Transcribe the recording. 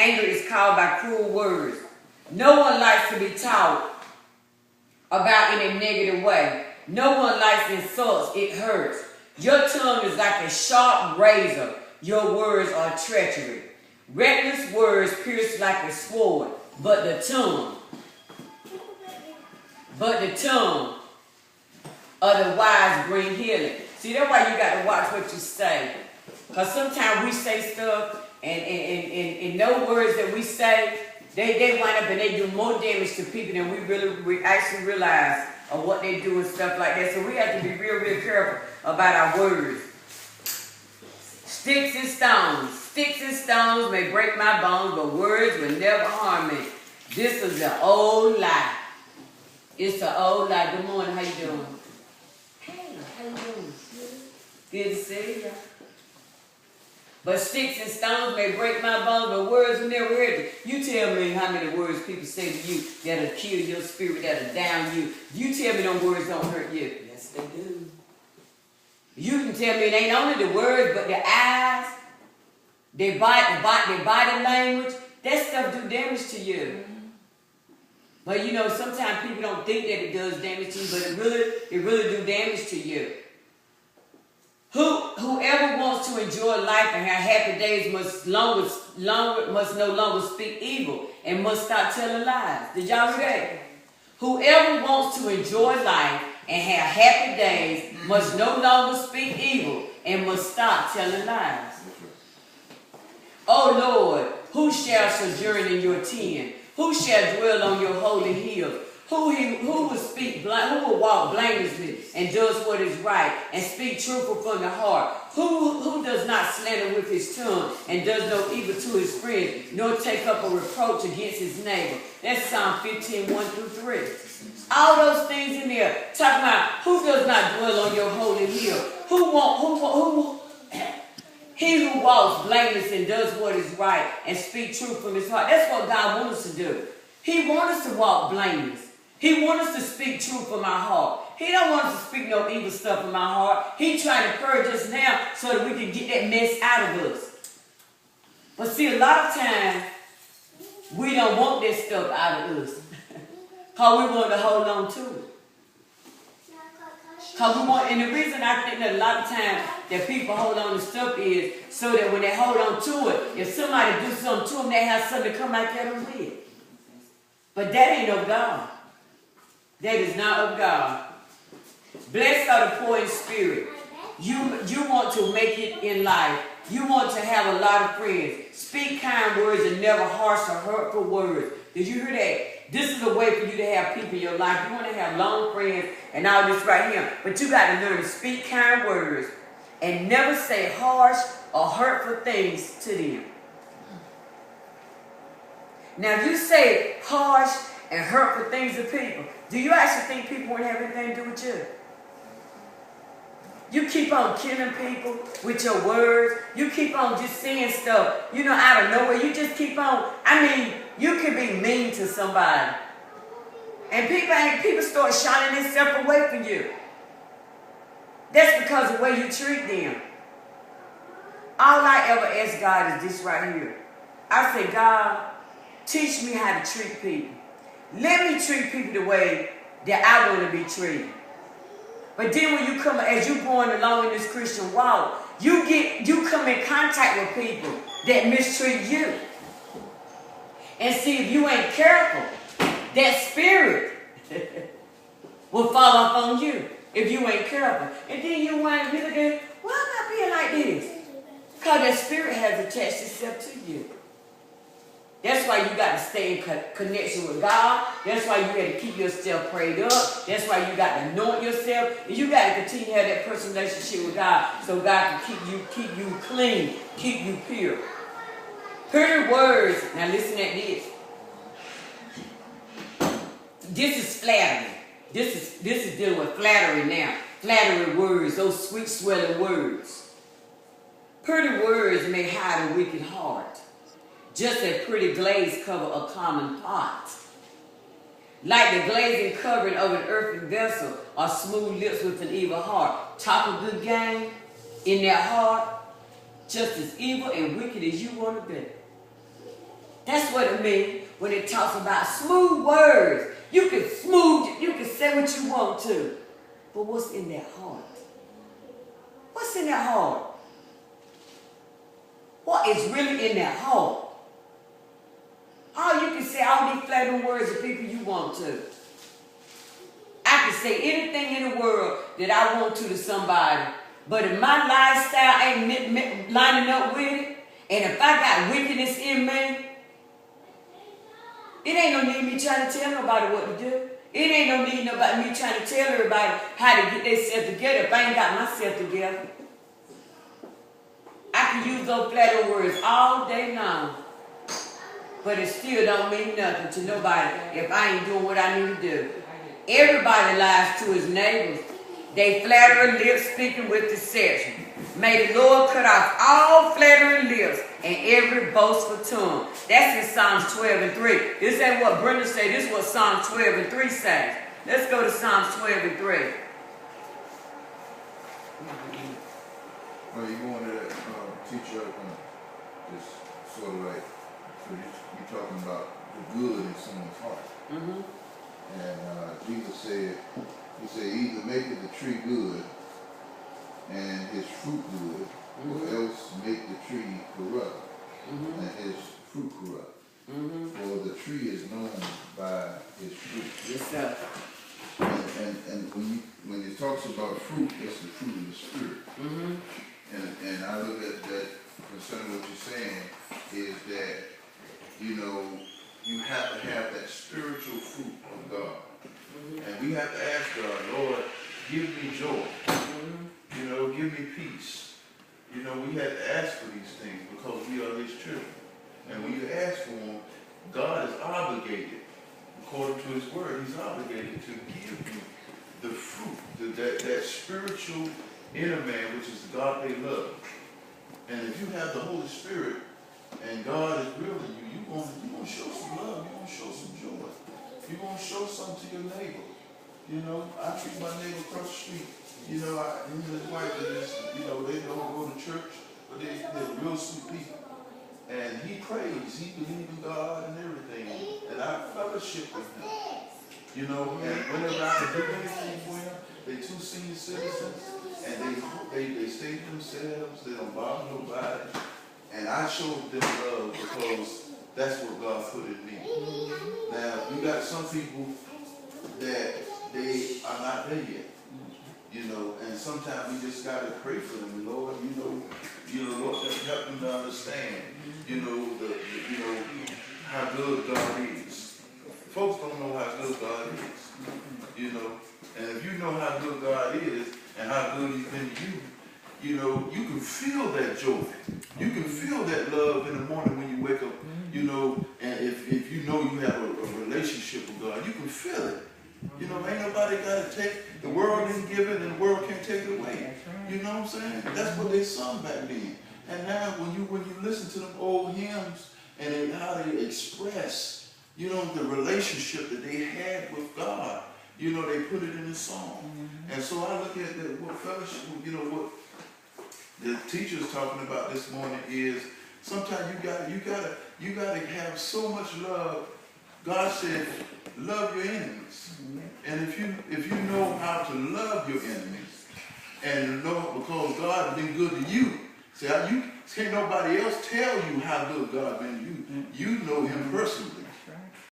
anger is caused by cruel words. No one likes to be talked about in a negative way. No one likes insults. It hurts. Your tongue is like a sharp razor. Your words are treachery. Reckless words pierce like a sword, but the tongue of the wise bring healing. See, that's why you got to watch what you say. Because sometimes we say stuff and no words that we say, they wind up and they do more damage to people than we actually realize of what they do and stuff like that. So we have to be real, real careful about our words. Sticks and stones. Sticks and stones may break my bones, but words will never harm me. This is an old lie. It's an old lie. Good morning. How you doing? Hey, how you doing? Good to see you. But sticks and stones may break my bones, but words will never hurt you. You tell me how many words people say to you that'll kill your spirit, that'll down you. You tell me them words don't hurt you. Yes, they do. You can tell me it ain't only the words, but the eyes, their body language, that stuff do damage to you. Mm-hmm. But you know, sometimes people don't think that it does damage to you, but it really do damage to you. Whoever wants to enjoy life and have happy days must no longer speak evil and must stop telling lies. Did y'all hear that? Whoever wants to enjoy life and have happy days must no longer speak evil and must stop telling lies. O Lord, who shall sojourn in your tent? Who shall dwell on your holy hill? Who will walk blamelessly and does what is right and speak truthful from the heart? Who does not slander with his tongue and does no evil to his friend, nor take up a reproach against his neighbor? That's Psalm 15, 1 through 3. All those things in there talking about who does not dwell on your holy hill. He who walks blameless and does what is right and speak truth from his heart. That's what God wants us to do. He wants us to walk blameless. He wants us to speak truth from our heart. He don't want us to speak no evil stuff from our heart. He's trying to purge us now so that we can get that mess out of us. But see, a lot of times, we don't want that stuff out of us. Because we want to hold on to it. And the reason I think that a lot of times that people hold on to stuff is so that when they hold on to it, if somebody do something to them, they have something to come back at them with. But that ain't of God. That is not of God. Blessed are the poor in spirit. You want to make it in life. You want to have a lot of friends. Speak kind words and never harsh or hurtful words. Did you hear that? This is a way for you to have people in your life. You want to have long friends and all this right here. But you got to learn to speak kind words and never say harsh or hurtful things to them. Now, if you say harsh and hurtful things to people, do you actually think people won't have anything to do with you? You keep on killing people with your words. You keep on just saying stuff, out of nowhere. You just keep on. You can be mean to somebody. And people start shining themselves away from you. That's because of the way you treat them. All I ever ask God is this right here. I say, God, teach me how to treat people. Let me treat people the way that I want to be treated. But then when as you going along in this Christian walk, you come in contact with people that mistreat you. And see, if you ain't careful, that spirit will fall off on you if you ain't careful. And then you wind up looking, why am I being like this? Because that spirit has attached itself to you. That's why you got to stay in connection with God. That's why you got to keep yourself prayed up. That's why you got to anoint yourself. And you got to continue to have that personal relationship with God so God can keep you clean, keep you pure. Pretty words. Now listen at this. This is flattery. This is dealing with flattery now. Flattery words, those sweet swelling words. Pretty words may hide a wicked heart. Just as pretty glaze cover a common pot. Like the glazing covering of an earthen vessel are smooth lips with an evil heart. Talk a good game in their heart, just as evil and wicked as you want to be. That's what it means when it talks about smooth words. You can say what you want to. But what's in their heart? What's in their heart? What is really in their heart? Oh, you can say all these flattering words to people you want to. I can say anything in the world that I want to somebody. But if my lifestyle ain't lining up with it, and if I got wickedness in me, it ain't no need me trying to tell nobody what to do. It ain't no need nobody me trying to tell everybody how to get themselves together if I ain't got myself together. I can use those flattering words all day long, but it still don't mean nothing to nobody if I ain't doing what I need to do. Everybody lies to his neighbors. They flattering lips speaking with deception. May the Lord cut off all flattering lips and every boastful tongue. That's in Psalms 12 and 3. This ain't what Brenda said. This is what Psalms 12 and 3 says. Let's go to Psalms 12 and 3. Well, you go into that teacher just sort of like, so you're talking about the good in someone's heart. Mm-hmm. And Jesus said, he said, either maketh the tree good and his fruit good, or else make the tree corrupt and his fruit corrupt. For the tree is known by his fruit. Yes, sir. And when it talks about fruit, it's the fruit of the Spirit. And I look at that concerning what you're saying is that, you know, you have to have that spiritual fruit of God. And we have to ask God, Lord, give me joy. You know, give me peace. You know, we have to ask for these things because we are his children. And when you ask for them, God is obligated, according to his word, he's obligated to give you the fruit, that spiritual inner man, which is God they love. And if you have the Holy Spirit and God is real in you, you're going to show some love, you're going to show some joy. You're going to show something to your neighbor. You know, I treat my neighbor across the street. You know, him and his wife, you know, they don't go to church, but they're real sweet people. And he prays, he believes in God and everything. And I fellowship with him. You know, and whenever I can do anything for him, they're two senior citizens, and they stay to themselves, they don't bother nobody. And I show them love because that's what God put in me. Now, you got some people that they are not there yet. You know, and sometimes we just gotta pray for them, Lord. You know, Lord, help them to understand. You know, how good God is. Folks don't know how good God is. You know, and if you know how good God is and how good he's been to you, you know, you can feel that joy. You can feel that love in the morning when you wake up. You know, and if you know you have a relationship with God, you can feel it. You know, ain't nobody got to take, the world didn't give it and the world can't take it away. You know what I'm saying? That's what they sung back then. And now when you listen to them old hymns and how they express, you know, the relationship that they had with God, you know, they put it in a song. And so I look at what fellowship, you know, what the teacher's talking about this morning is sometimes you gotta have so much love. God said, love your enemies. And if you know how to love your enemies, and know because God has been good to you, see, you can't nobody else tell you how good God been to you. You